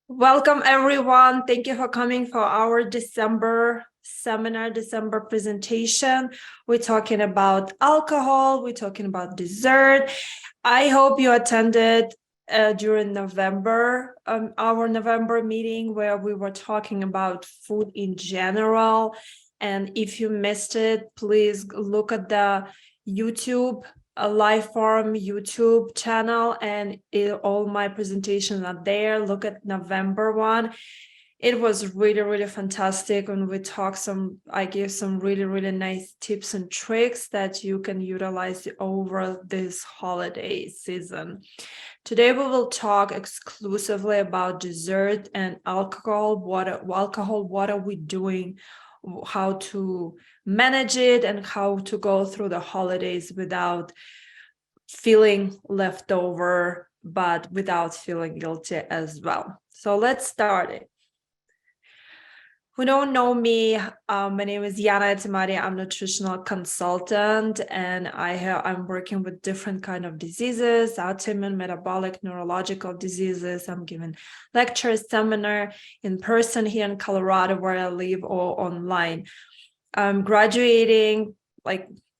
Welcome, everyone. Thank you for coming for our December seminar, December presentation. We're talking about alcohol. We're talking about dessert. I hope you attended during November, our November meeting where we were talking about food in general. And if you missed it, please look at the YouTube a live forum YouTube channel, and all my presentations are there. Look at November one. It was really fantastic, and I gave some really nice tips and tricks that you can utilize over this holiday season. Today we will talk exclusively about dessert and alcohol. What are we doing, how to manage it, and how to go through the holidays without feeling left over, but without feeling guilty as well. So let's start it. Who don't know me, my name is Yana Etimari. I'm a nutritional consultant, and I'm working with different kind of diseases, autoimmune, metabolic, neurological diseases. I'm giving lectures, seminar in person here in Colorado where I live, or online. I'm graduating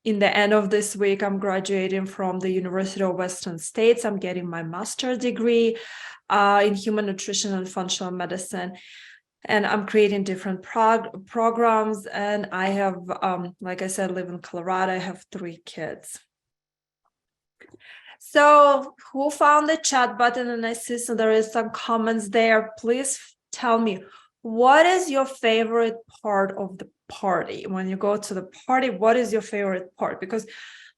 in the end of this week. I'm graduating from the University of Western States. I'm getting my master's degree in human nutrition and functional medicine. And I'm creating different programs. And I have, like I said, live in Colorado. I have 3 kids. So who found the chat button? And I see so there is some comments there. Please tell me, what is your favorite part of the party? When you go to the party, what is your favorite part? Because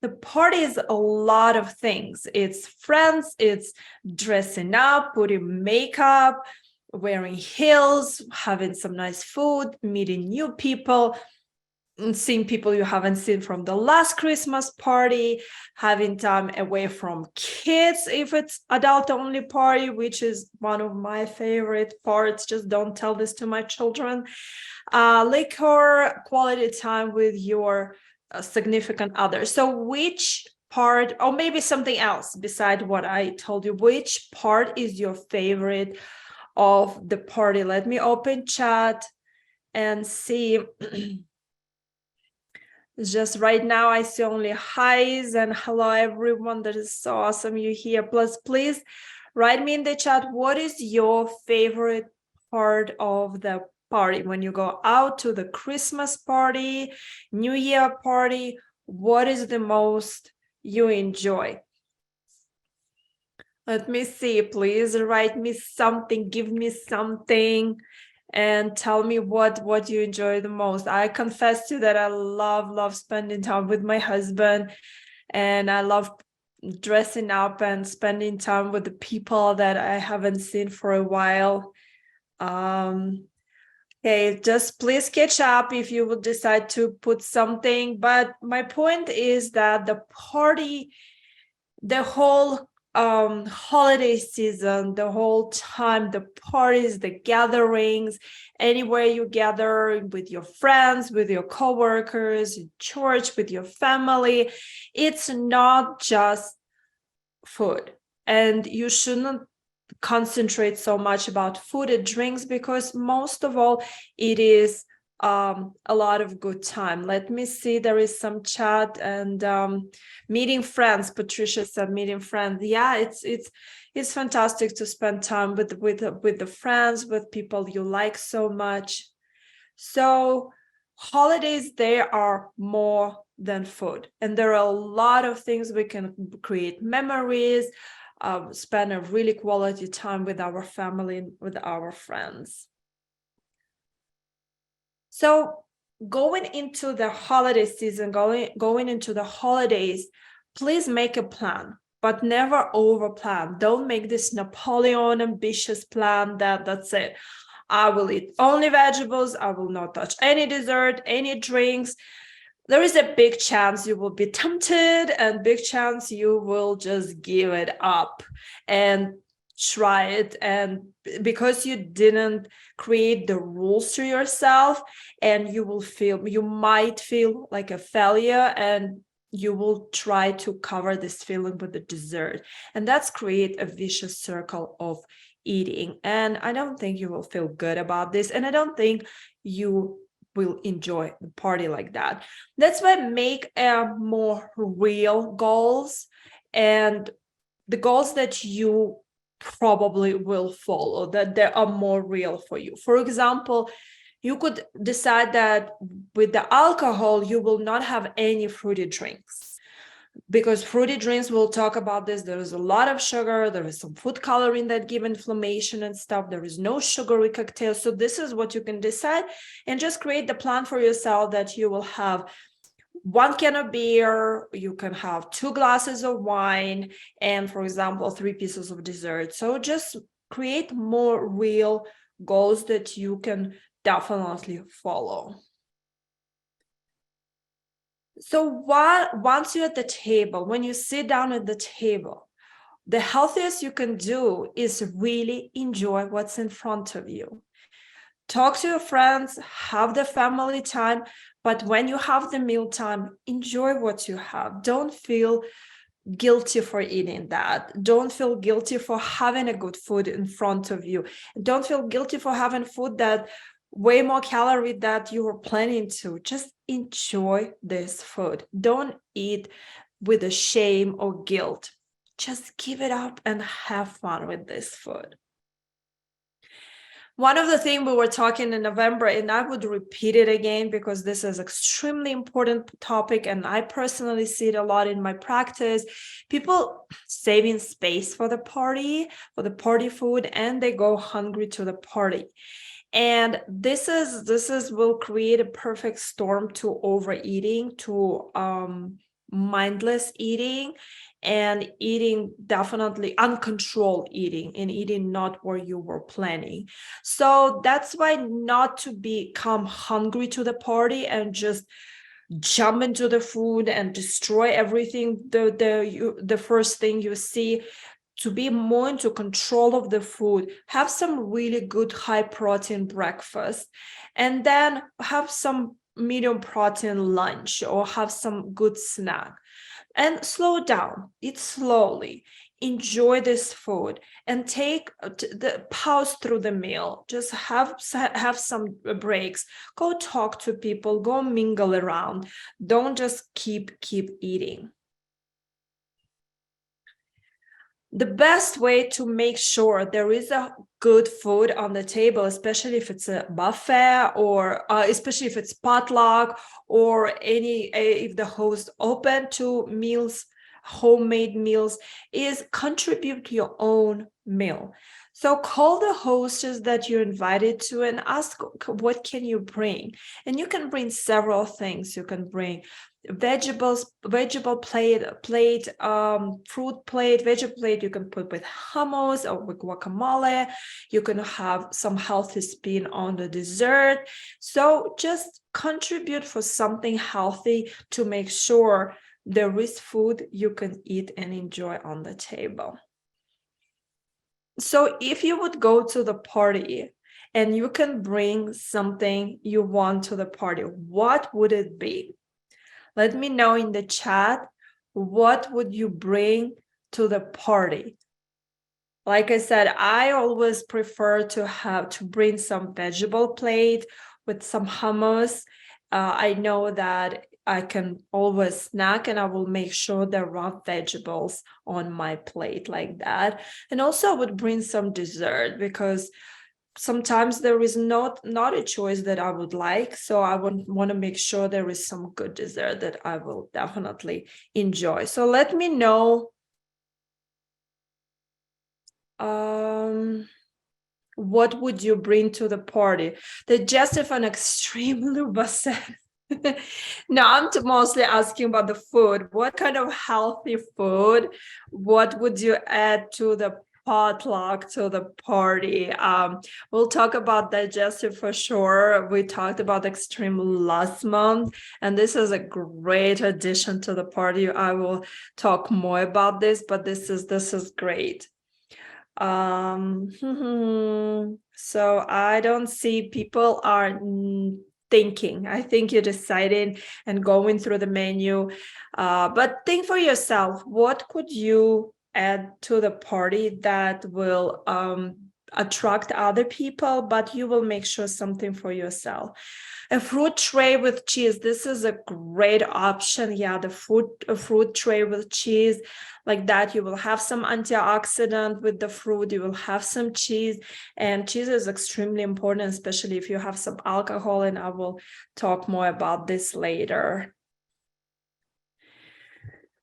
the party is a lot of things. It's friends, it's dressing up, putting makeup, wearing heels, having some nice food, meeting new people, and seeing people you haven't seen from the last Christmas party, having time away from kids if it's adult only party, which is one of my favorite parts. Just don't tell this to my children. Liquor, quality time with your significant other. So which part, or maybe something else beside what I told you, which part is your favorite of the party? Let me open chat and see. Just right now I see only highs and hello everyone. That is so awesome you here. Plus, please write me in the chat, what is your favorite part of the party? When you go out to the Christmas party, New Year party, what is the most you enjoy? Let me see. Please write me something, give me something, and tell me what you enjoy the most. I confess to you that I love spending time with my husband, and I love dressing up and spending time with the people that I haven't seen for a while. Okay, just please catch up if you would decide to put something. But my point is that the party, the whole holiday season, the whole time, the parties, the gatherings, anywhere you gather with your friends, with your coworkers, in church, with your family, it's not just food. And you shouldn't concentrate so much about food and drinks, because most of all, it is a lot of good time. Let me see, there is some chat. And meeting friends, Patricia said meeting friends. Yeah, it's fantastic to spend time with the friends, with people you like so much. So holidays, they are more than food, and there are a lot of things we can create memories, spend a really quality time with our family, with our friends. So going into the holiday season, going into the holidays, please make a plan, but never over plan. Don't make this Napoleon ambitious plan that's it. I will eat only vegetables. I will not touch any dessert, any drinks. There is a big chance you will be tempted, and big chance you will just give it up and try it. And because you didn't create the rules to yourself, and you might feel like a failure, and you will try to cover this feeling with the dessert, and that's create a vicious circle of eating. And I don't think you will feel good about this. And I don't think you will enjoy the party like that. That's why make more real goals, and the goals that you probably will follow, that they are more real for you. For example, you could decide that with the alcohol, you will not have any fruity drinks, because fruity drinks, we'll talk about this, there is a lot of sugar, there is some food coloring that give inflammation and stuff, there is no sugary cocktail. So this is what you can decide, and just create the plan for yourself that you will have 1 can of beer, you can have 2 glasses of wine, and for example 3 pieces of dessert. So just create more real goals that you can definitely follow. So once you're at the table, when you sit down at the table, the healthiest you can do is really enjoy what's in front of you. Talk to your friends, have the family time, but when you have the meal time, enjoy what you have. Don't feel guilty for eating that. Don't feel guilty for having a good food in front of you. Don't feel guilty for having food that way more calorie that you were planning to. Just enjoy this food. Don't eat with a shame or guilt. Just give it up and have fun with this food. One of the things we were talking in November, and I would repeat it again because this is extremely important topic, and I personally see it a lot in my practice. People saving space for the party food, and they go hungry to the party. And this is will create a perfect storm to overeating, to mindless eating, and eating definitely uncontrolled eating, and eating not where you were planning. So that's why not to become hungry to the party and just jump into the food and destroy everything the first thing you see. To be more into control of the food, have some really good high protein breakfast, and then have some medium protein lunch, or have some good snack, and slow down, eat slowly, enjoy this food, and take the pause through the meal. Just have some breaks, go talk to people, go mingle around. Don't just keep eating. The best way to make sure there is a good food on the table, especially if it's a buffet, or especially if it's potluck, or if the host open to meals, homemade meals, is contribute your own meal. So call the hostess that you're invited to and ask, what can you bring? And you can bring several things. You can bring vegetable plate, fruit plate, vegetable plate. You can put with hummus or with guacamole. You can have some healthy spin on the dessert. So just contribute for something healthy to make sure there is food you can eat and enjoy on the table. So if you would go to the party and you can bring something you want to the party, what would it be? Let me know in the chat, what would you bring to the party? Like I said, I always prefer to bring some vegetable plate with some hummus. I know that I can always snack, and I will make sure there are vegetables on my plate like that. And also I would bring some dessert, because sometimes there is not a choice that I would like. So I would want to make sure there is some good dessert that I will definitely enjoy. So let me know what would you bring to the party? The Joseph an extremely said. No, I'm mostly asking about the food. What kind of healthy food? What would you add to the potluck, to the party? We'll talk about digestive for sure. We talked about extreme last month, and this is a great addition to the party. I will talk more about this, but this is great. So I don't see people are thinking. I think you're deciding and going through the menu, but think for yourself, what could you add to the party that will attract other people, but you will make sure something for yourself. A fruit tray with cheese. This is a great option. Yeah, a fruit tray with cheese like that. You will have some antioxidant with the fruit. You will have some cheese, and cheese is extremely important, especially if you have some alcohol. And I will talk more about this later.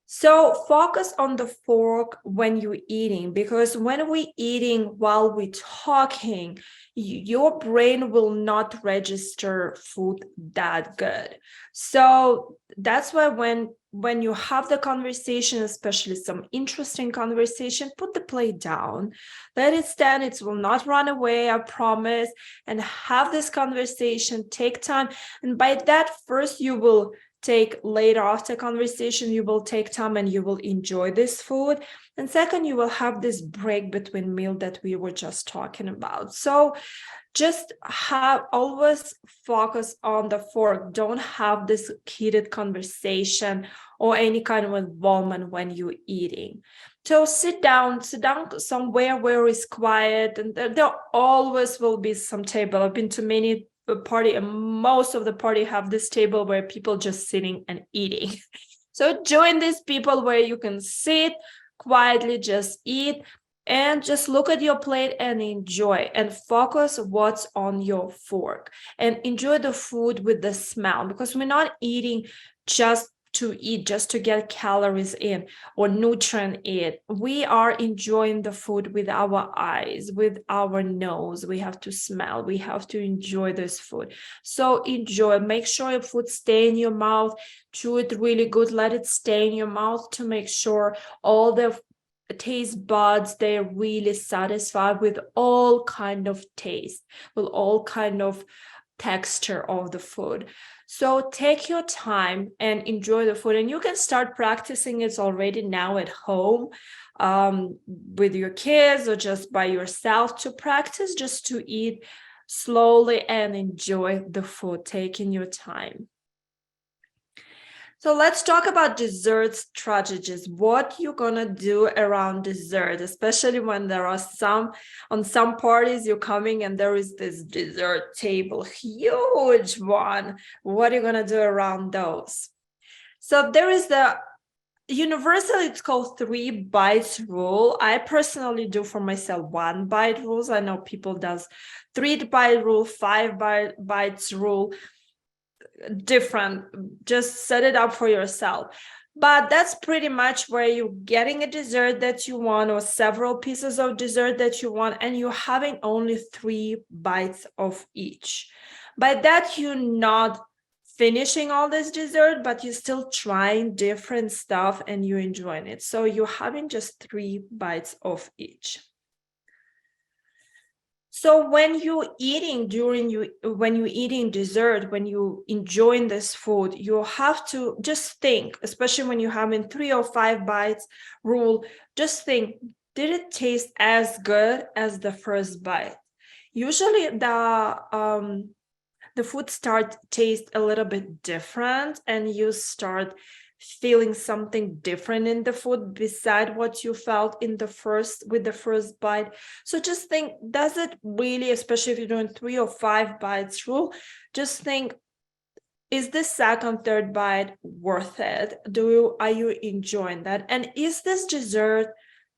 So focus on the fork when you're eating, because when we're eating while we're talking, your brain will not register food that good. So that's why when you have the conversation, especially some interesting conversation, put the plate down, let it stand. It will not run away, I promise. And have this conversation, take time. And by that, first you will take later after conversation, you will take time and you will enjoy this food. And second, you will have this break between meal that we were just talking about. So just have always focus on the fork. Don't have this heated conversation or any kind of involvement when you're eating. So sit down somewhere where it's quiet, and there always will be some table. I've been to many party, and most of the party have this table where people just sitting and eating. So join these people where you can sit quietly, just eat, and just look at your plate and enjoy, and focus what's on your fork, and enjoy the food with the smell, because we're not eating just to eat, just to get calories in or nutrient in. We are enjoying the food with our eyes, with our nose. We have to smell, we have to enjoy this food. So enjoy, make sure your food stay in your mouth, chew it really good, let it stay in your mouth to make sure all the taste buds, they're really satisfied with all kind of taste, with all kind of texture of the food. So take your time and enjoy the food, and you can start practicing it already now at home, with your kids or just by yourself, to practice just to eat slowly and enjoy the food, taking your time. So let's talk about dessert strategies. What you're gonna do around dessert, especially when there are on some parties you're coming and there is this dessert table, huge one. What are you gonna do around those? So there is the universally, it's called 3 bites rule. I personally do for myself 1 bite rules. I know people does 3 bite rule, 5 bites rule, different. Just set it up for yourself. But that's pretty much where you're getting a dessert that you want, or several pieces of dessert that you want, and you're having only 3 bites of each. By that, you're not finishing all this dessert, but you're still trying different stuff and you're enjoying it. So you're having just 3 bites of each. So when you're eating when you're eating dessert, when you enjoying this food, you have to just think, especially when you're having 3 or 5 bites rule, just think, did it taste as good as the first bite? Usually the food start taste a little bit different, and you start feeling something different in the food beside what you felt in the first bite. So just think, does it really, especially if you're doing 3 or 5 bites rule, just think, is this second, third bite worth it? Are you enjoying that? And is this dessert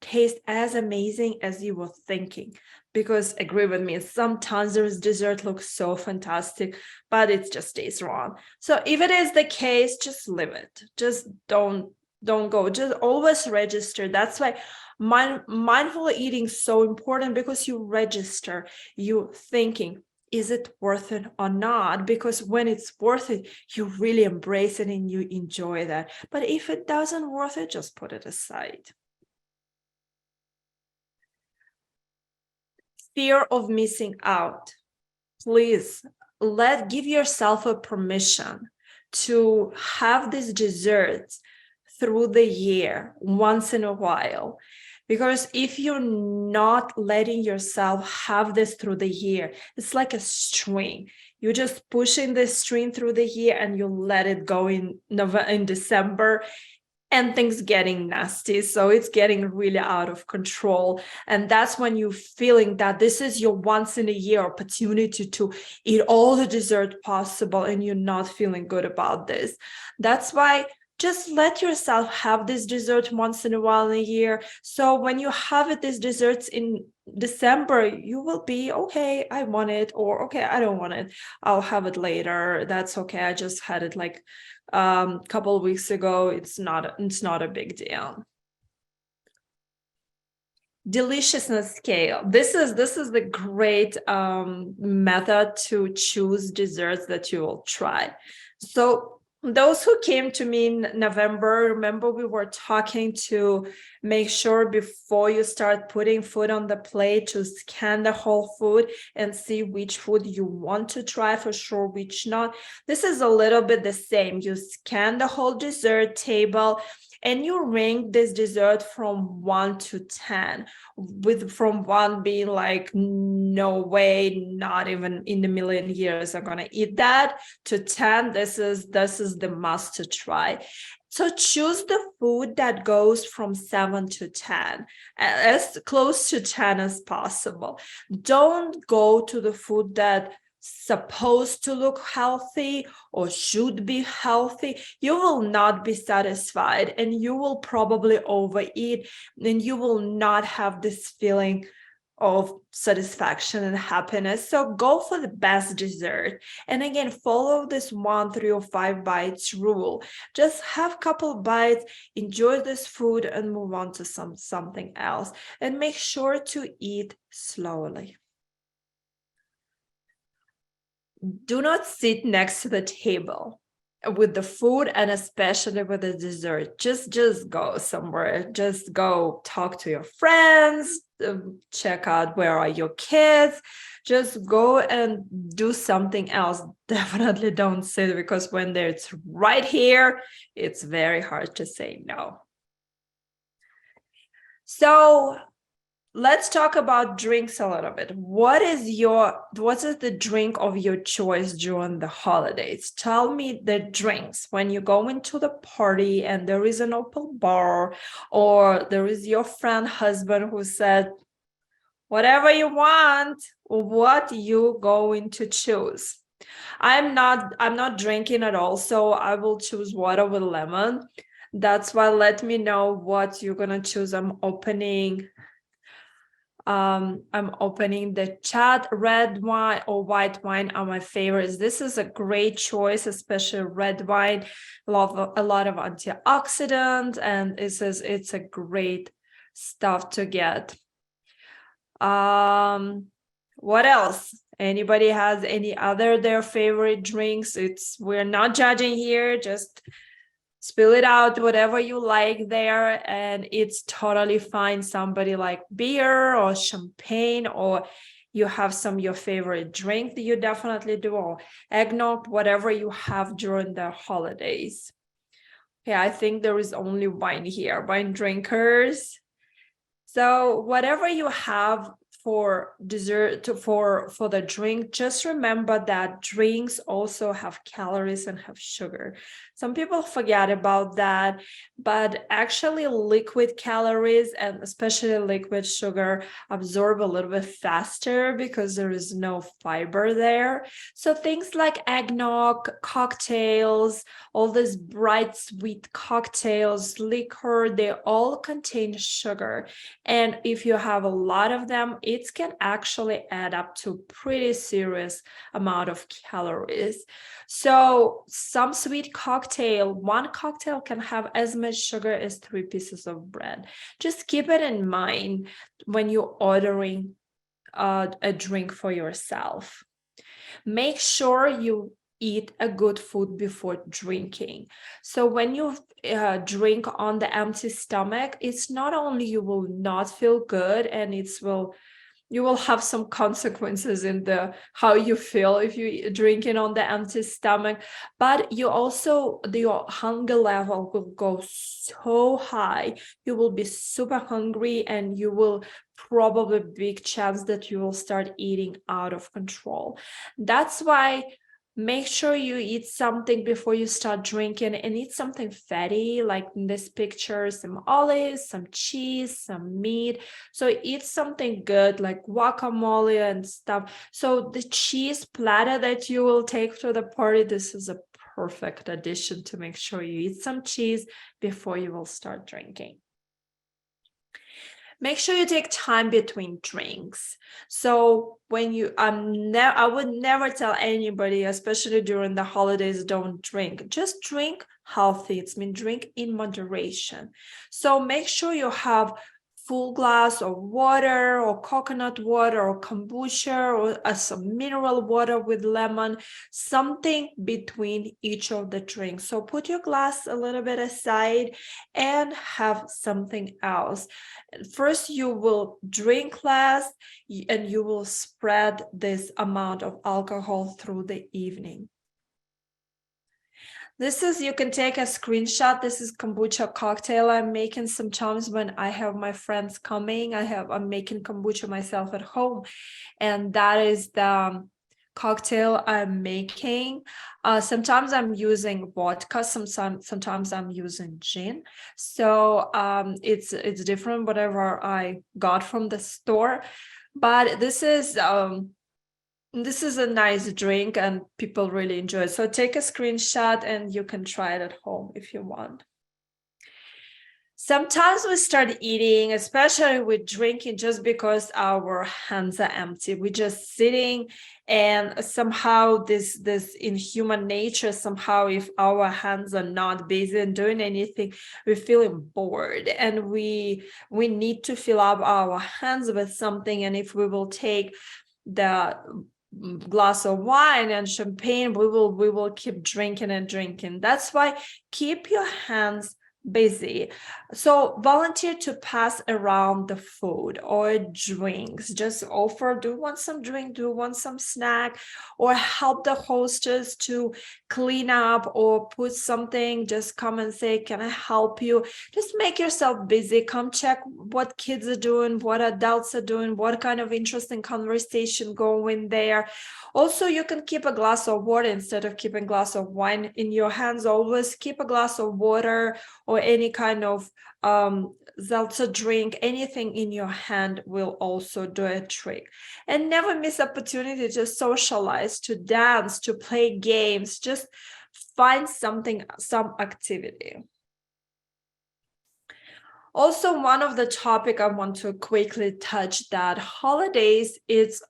taste as amazing as you were thinking? Because agree with me, sometimes there's dessert looks so fantastic, but it just tastes wrong. So if it is the case, just leave it. Just don't go. Just always register. That's why mindful eating is so important, because you register, you thinking, is it worth it or not? Because when it's worth it, you really embrace it and you enjoy that. But if it doesn't worth it, just put it aside. Fear of missing out. Please give yourself a permission to have these desserts through the year once in a while. Because if you're not letting yourself have this through the year, it's like a string. You're just pushing this string through the year and you let it go in December. and things getting nasty. So it's getting really out of control. And that's when you're feeling that this is your once in a year opportunity to eat all the dessert possible, and you're not feeling good about this. That's why just let yourself have this dessert once in a while in a year. So when you have it, these desserts in December, you will be okay, I want it, or okay, I don't want it, I'll have it later, that's okay, I just had it like couple of weeks ago, it's not a big deal. Deliciousness scale. This is the great method to choose desserts that you will try. So those who came to me in November, remember we were talking to make sure before you start putting food on the plate to scan the whole food and see which food you want to try for sure, which not. This is a little bit the same. You scan the whole dessert table and you rank this dessert from 1 to 10, with from 1 being like, no way, not even in a million years I'm gonna eat that, to 10, this is the must to try. So choose the food that goes from 7 to 10, as close to 10 as possible. Don't go to the food that supposed to look healthy or should be healthy. You will not be satisfied, and you will probably overeat, and you will not have this feeling of satisfaction and happiness. So go for the best dessert. And again, follow this 1, 3, or 5 bites rule. Just have a couple bites, enjoy this food, and move on to something else. And make sure to eat slowly. Do not sit next to the table with the food, and especially with the dessert. Just go somewhere. Just go talk to your friends, check out where are your kids. Just go and do something else. Definitely don't sit, because when it's right here, it's very hard to say no. So let's talk about drinks a little bit. What is the drink of your choice during the holidays? Tell me the drinks when you go into the party and there is an open bar, or there is your friend husband who said, whatever you want, what you going to choose? I'm not drinking at all, so I will choose water with lemon. That's why let me know what you're gonna choose. I'm opening the chat. Red wine or white wine are my favorites. This is a great choice, especially red wine. Love a lot of antioxidants, and it's a great stuff to get. What else? Anybody has any other their favorite drinks? We're not judging here, just spill it out, whatever you like there, and it's totally fine. Somebody like beer or champagne, or you have some your favorite drink that you definitely do, or eggnog, whatever you have during the holidays. Yeah, I think there is only wine here, wine drinkers. So whatever you have for dessert, for the drink, just remember that drinks also have calories and have sugar. Some people forget about that, but actually liquid calories, and especially liquid sugar, absorb a little bit faster because there is no fiber there. So things like eggnog, cocktails, all these bright sweet cocktails, liquor, they all contain sugar. And if you have a lot of them, it can actually add up to pretty serious amount of calories. So some sweet cocktail, one cocktail can have as much sugar as 3 pieces of bread. Just keep it in mind when you're ordering a drink for yourself. Make sure you eat a good food before drinking. So when you drink on the empty stomach, it's not only you will not feel good, and you will have some consequences in the how you feel if you drinking on the empty stomach, but your hunger level will go so high. You will be super hungry, and you will probably big chance that you will start eating out of control. That's why Make sure you eat something before you start drinking, and eat something fatty, like in this picture, some olives, some cheese, some meat. So eat something good like guacamole and stuff. So the cheese platter that you will take to the party, this is a perfect addition to make sure you eat some cheese before you will start drinking. Make sure you take time between drinks. So when you I would never tell anybody, especially during the holidays, don't drink. Just drink healthy. It's mean drink in moderation. So make sure you have full glass of water or coconut water or kombucha or some mineral water with lemon, something between each of the drinks. So put your glass a little bit aside and have something else. First, you will drink less and you will spread this amount of alcohol through the evening. This is, you can take a screenshot. This is kombucha cocktail I'm making sometimes when I have my friends coming. I'm making kombucha myself at home, and that is the cocktail I'm making. Sometimes I'm using vodka, sometimes I'm using gin. So it's different whatever I got from the store. But this is a nice drink and people really enjoy it. So take a screenshot and you can try it at home if you want. Sometimes we start eating, especially with drinking, just because our hands are empty. We're just sitting, and somehow this in human nature, somehow if our hands are not busy and doing anything, we're feeling bored, and we need to fill up our hands with something. And if we will take the glass of wine and champagne, we will keep drinking and drinking. That's why keep your hands busy. So volunteer to pass around the food or drinks. Just offer, do you want some drink, do you want some snack, or help the hostess to clean up or put something. Just come and say, can I help you? Just make yourself busy. Come check what kids are doing, what adults are doing, what kind of interesting conversation going there. Also, you can keep a glass of water instead of keeping a glass of wine in your hands. Always keep a glass of water or any kind of seltzer drink. Anything in your hand will also do a trick. And never miss opportunity to socialize, to dance, to play games. Just find something, some activity. Also, one of the topic I want to quickly touch, that holidays, it's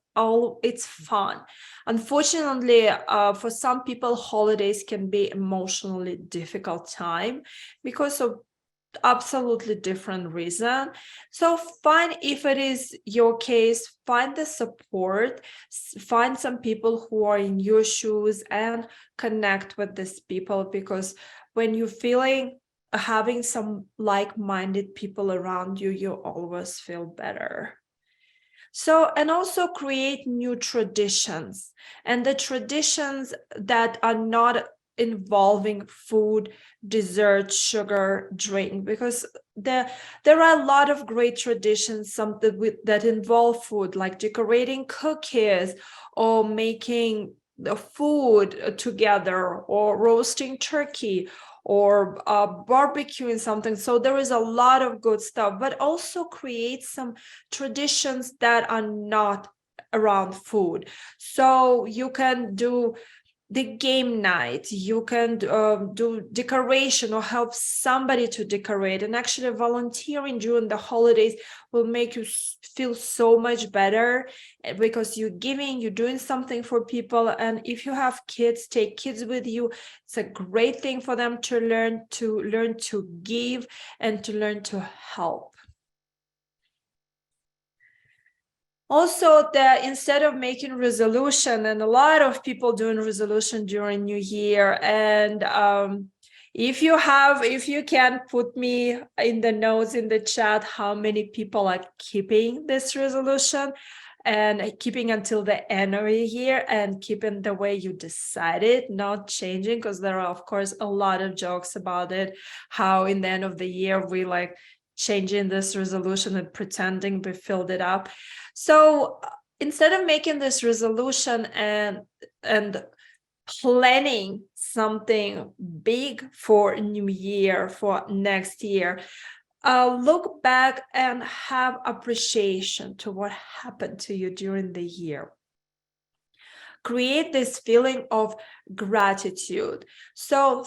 fun. Unfortunately, for some people, holidays can be emotionally difficult time because of absolutely different reason. So find, if it is your case, find the support, find some people who are in your shoes and connect with these people, because when you're feeling having some like-minded people around you, you always feel better. So, and also create new traditions, and the traditions that are not involving food, dessert, sugar, drink, because there are a lot of great traditions, some that involve food, like decorating cookies or making the food together, or roasting turkey, or barbecuing something. So there is a lot of good stuff, but also create some traditions that are not around food. So you can do the game night, you can do decoration or help somebody to decorate. And actually volunteering during the holidays will make you feel so much better, because you're giving, you're doing something for people. And if you have kids, take kids with you. It's a great thing for them to learn to give and to learn to help. Also, that instead of making resolution, and a lot of people doing resolution during New Year, and if you can put me in the notes in the chat how many people are keeping this resolution and keeping until the end of the year and keeping the way you decided, not changing, because there are of course a lot of jokes about it, how in the end of the year we like changing this resolution and pretending we filled it up. So instead of making this resolution and planning something big for new year, for next year, look back and have appreciation to what happened to you during the year. Create this feeling of gratitude. So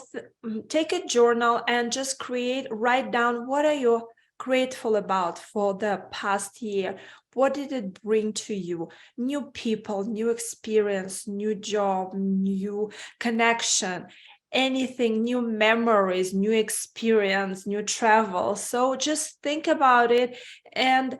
take a journal and just write down, what are you grateful about for the past year? What did it bring to you? New people, new experience, new job, new connection, anything, new memories, new experience, new travel. So just think about it and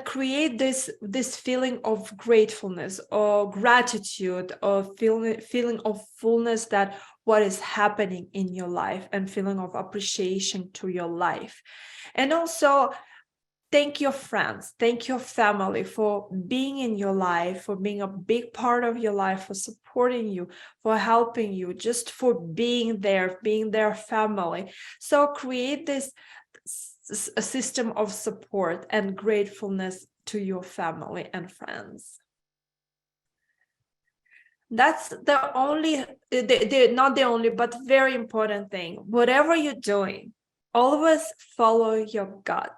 create this feeling of gratefulness or gratitude or feeling of fullness, that what is happening in your life, and feeling of appreciation to your life. And also thank your friends, thank your family for being in your life, for being a big part of your life, for supporting you, for helping you, just for being their family. So create this a system of support and gratefulness to your family and friends. That's the only, not the only, but very important thing. Whatever you're doing, always follow your gut.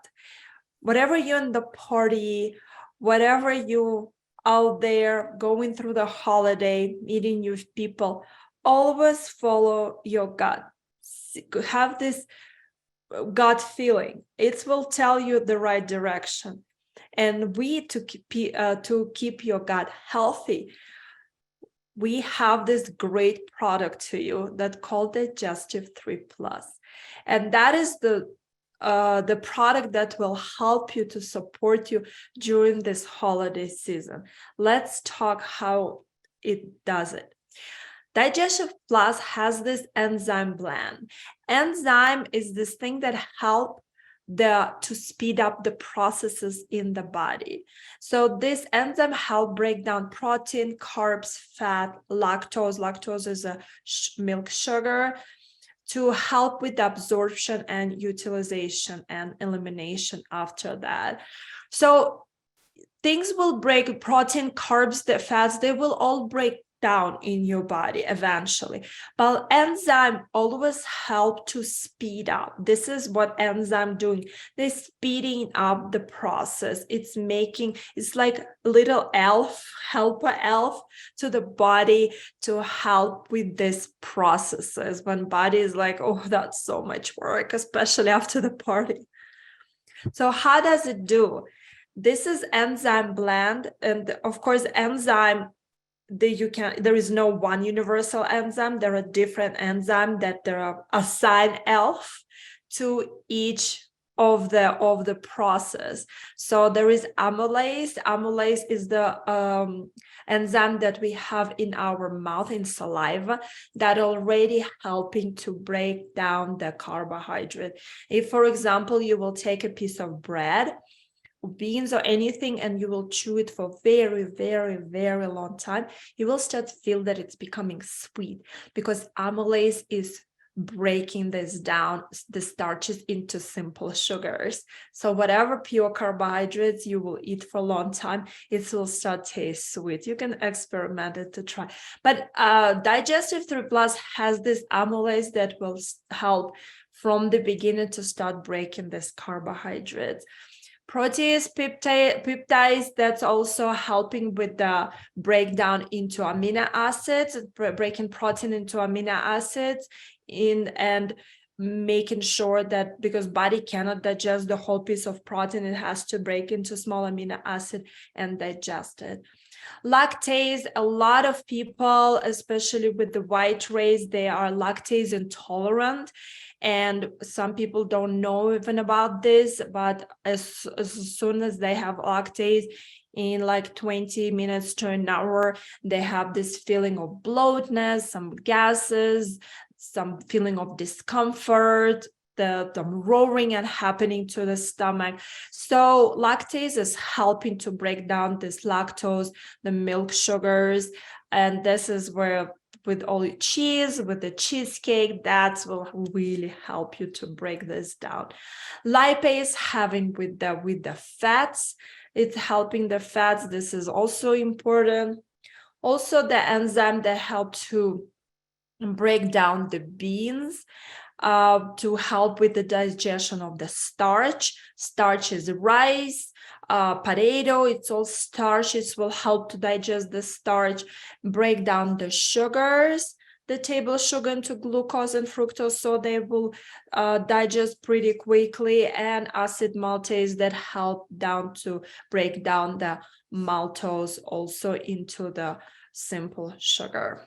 Whatever you're in the party, whatever you out there going through the holiday, meeting new people, always follow your gut. Have this gut feeling. It will tell you the right direction. And to keep your gut healthy, we have this great product to you that called Digestive 3 Plus. And that is the product that will help you to support you during this holiday season. Let's talk how it does it. Digestive Plus has this enzyme blend. Enzyme is this thing that help to speed up the processes in the body. So this enzyme help break down protein, carbs, fat, lactose. Lactose is a milk sugar, to help with absorption and utilization and elimination after that. So things will break, protein, carbs, the fats, they will all break down in your body eventually, but enzyme always help to speed up. This is what enzyme doing. They're speeding up the process. It's like a little helper elf to the body to help with these processes when body is like, oh, that's so much work, especially after the party. So how does it do? This is enzyme blend, and of course enzyme, there is no one universal enzyme. There are different enzymes that there are assigned ELF to each of the process. So there is amylase. Amylase is the enzyme that we have in our mouth, in saliva, that already helping to break down the carbohydrate. If, for example, you will take a piece of bread, beans, or anything, and you will chew it for very, very, very long time, you will start to feel that it's becoming sweet, because amylase is breaking this down, the starches, into simple sugars. So whatever pure carbohydrates you will eat for a long time, it will start to taste sweet. You can experiment it to try. But Digestive 3 Plus has this amylase that will help from the beginning to start breaking this carbohydrates. Protease, peptides, that's also helping with the breakdown into amino acids, breaking protein into amino acids, and making sure that, because body cannot digest the whole piece of protein, it has to break into small amino acid and digest it. Lactase, a lot of people, especially with the white race, they are lactase intolerant. And some people don't know even about this, but as soon as they have lactase, in like 20 minutes to an hour, they have this feeling of bloatness, some gases, some feeling of discomfort, the roaring and happening to the stomach. So lactase is helping to break down this lactose, the milk sugars, and this is where, with all the cheese, with the cheesecake, that will really help you to break this down. Lipase, having with the fats, it's helping the fats. This is also important. Also, the enzyme that help to break down the beans to help with the digestion of the starch. Starch is rice, potato, it's all starch. It will help to digest the starch, break down the sugars, the table sugar into glucose and fructose, so they will digest pretty quickly, and acid maltase that help down to break down the maltose also into the simple sugar.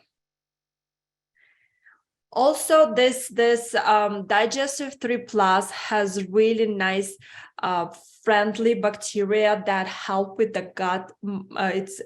Also, this digestive 3 plus has really nice friendly bacteria that help with the gut. It's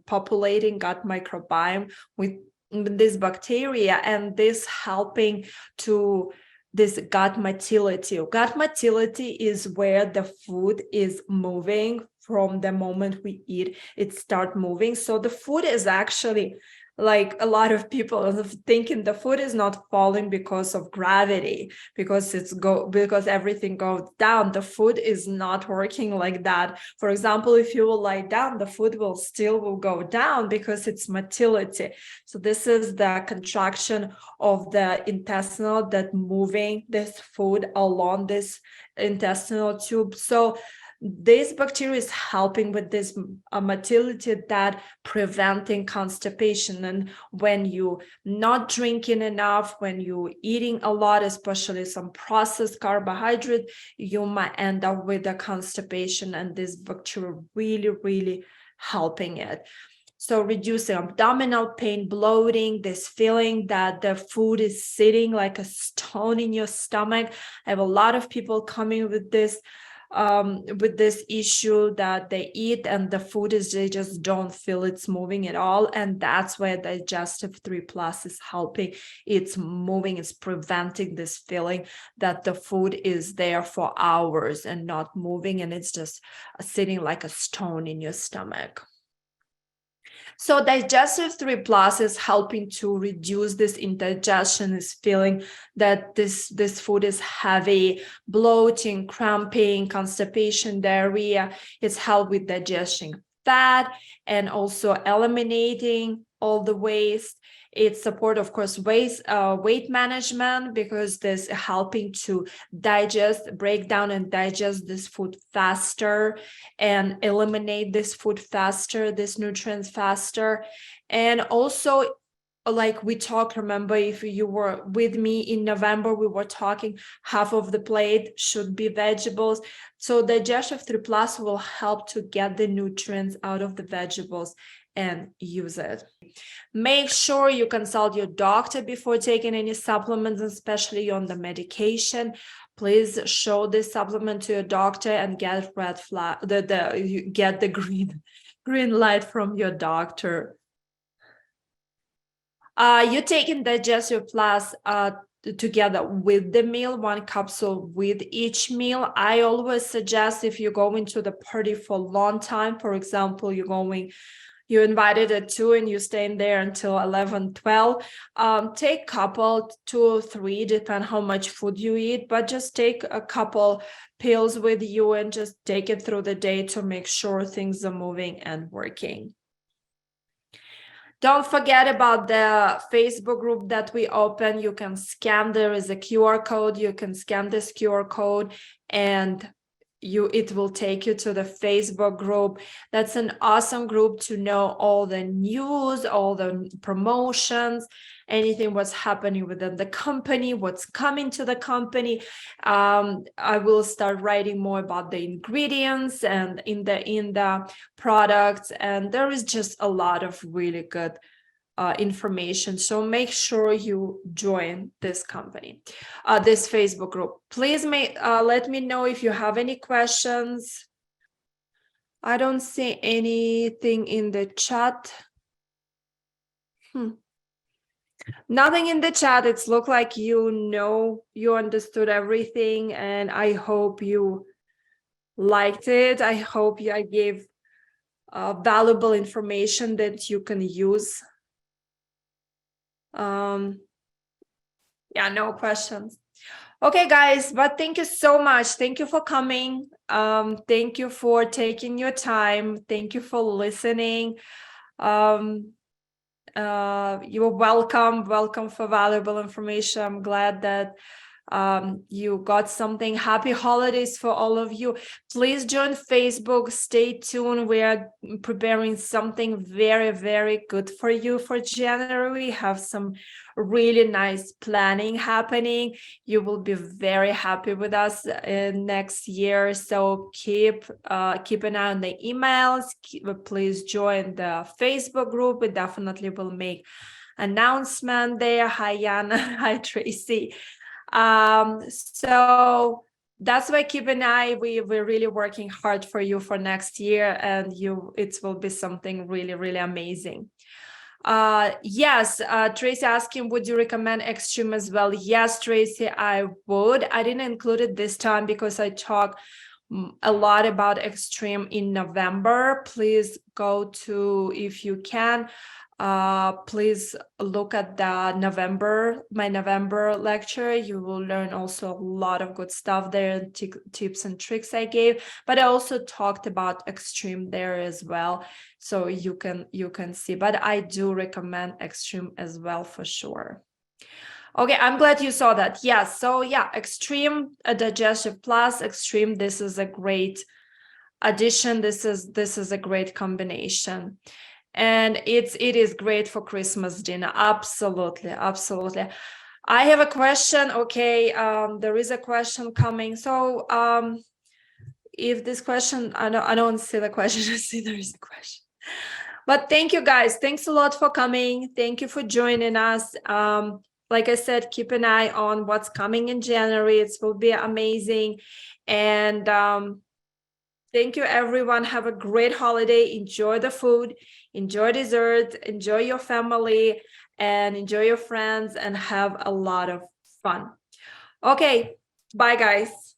populating gut microbiome with this bacteria, and this helping to this gut motility. Gut motility is where the food is moving from the moment we eat, it start moving. So the food is actually, like, a lot of people are thinking the food is not falling because of gravity, because because everything goes down. The food is not working like that. For example, if you will lie down, the food will go down because it's motility. So this is the contraction of the intestinal that moving this food along this intestinal tube. So this bacteria is helping with this motility, that preventing constipation. And when you not drinking enough, when you eating a lot, especially some processed carbohydrate, you might end up with a constipation, and this bacteria really helping it. So reducing abdominal pain, bloating, this feeling that the food is sitting like a stone in your stomach. I have a lot of people coming with this issue that they eat and the food is, they just don't feel it's moving at all. And that's where digestive 3 plus is helping. It's moving, it's preventing this feeling that the food is there for hours and not moving, and it's just sitting like a stone in your stomach. So digestive 3 plus is helping to reduce this indigestion, this feeling that this food is heavy, bloating, cramping, constipation, diarrhea. It's help with digesting fat and also eliminating all the waste. It support, of course, weight management, because this helping to break down and digest this food faster and eliminate this food faster, this nutrients faster. And also, like we talked, remember, if you were with me in November, we were talking half of the plate should be vegetables. So digestive 3 plus will help to get the nutrients out of the vegetables and use it. Make sure you consult your doctor before taking any supplements, especially on the medication. Please show this supplement to your doctor and get red flag, you get the green light from your doctor. You're taking digestive plus together with the meal, 1 capsule with each meal. I always suggest, if you're going to the party for a long time, for example, you're invited at 2 and you're staying there until 11, 12, take couple, 2 or 3, depend how much food you eat, but just take a couple pills with you and just take it through the day to make sure things are moving and working. Don't forget about the Facebook group that we open. You can scan, there is a QR code. You can scan this QR code and it will take you to the Facebook group. That's an awesome group to know all the news, all the promotions, anything what's happening within the company, what's coming to the company. I will start writing more about the ingredients and in the products, and there is just a lot of really good information. So make sure you join this company, this Facebook group. Please let me know if you have any questions. I don't see anything in the chat. Nothing in the chat. It's look like you understood everything, and I hope you liked it. I hope I gave valuable information that you can use. Yeah, no questions. Okay, guys, but thank you so much. Thank you for coming. Thank you for taking your time. Thank you for listening. You're welcome for valuable information. I'm glad that you got something. Happy holidays for all of you. Please join Facebook. Stay tuned. We are preparing something very, very good for you for January. We have some really nice planning happening. You will be very happy with us next year. So keep an eye on the emails. Please join the Facebook group. We definitely will make announcement there. Hi, Yana. Hi, Tracy. So that's why keep an eye. We're really working hard for you for next year, and it will be something really, really amazing. Yes, Tracy asking, would you recommend Extreme as well? Yes, Tracy, I would. I didn't include it this time because I talk a lot about Extreme in November. Please go to, if you can, please look at my November lecture. You will learn also a lot of good stuff there, tips and tricks I gave, but I also talked about Extreme there as well, so you can see. But I do recommend Extreme as well for sure. Okay, I'm glad you saw that. Yes, so yeah, Extreme, Digestive Plus, Extreme, this is a great addition. This is a great combination. And it is great for Christmas dinner. Absolutely. I have a question. Okay, there is a question coming. So if this question, I don't see the question. I see there is a question. But thank you guys. Thanks a lot for coming. Thank you for joining us. Like I said, keep an eye on what's coming in January. It will be amazing. And thank you, everyone. Have a great holiday. Enjoy the food, enjoy dessert, enjoy your family, and enjoy your friends, and have a lot of fun. Okay, bye, guys.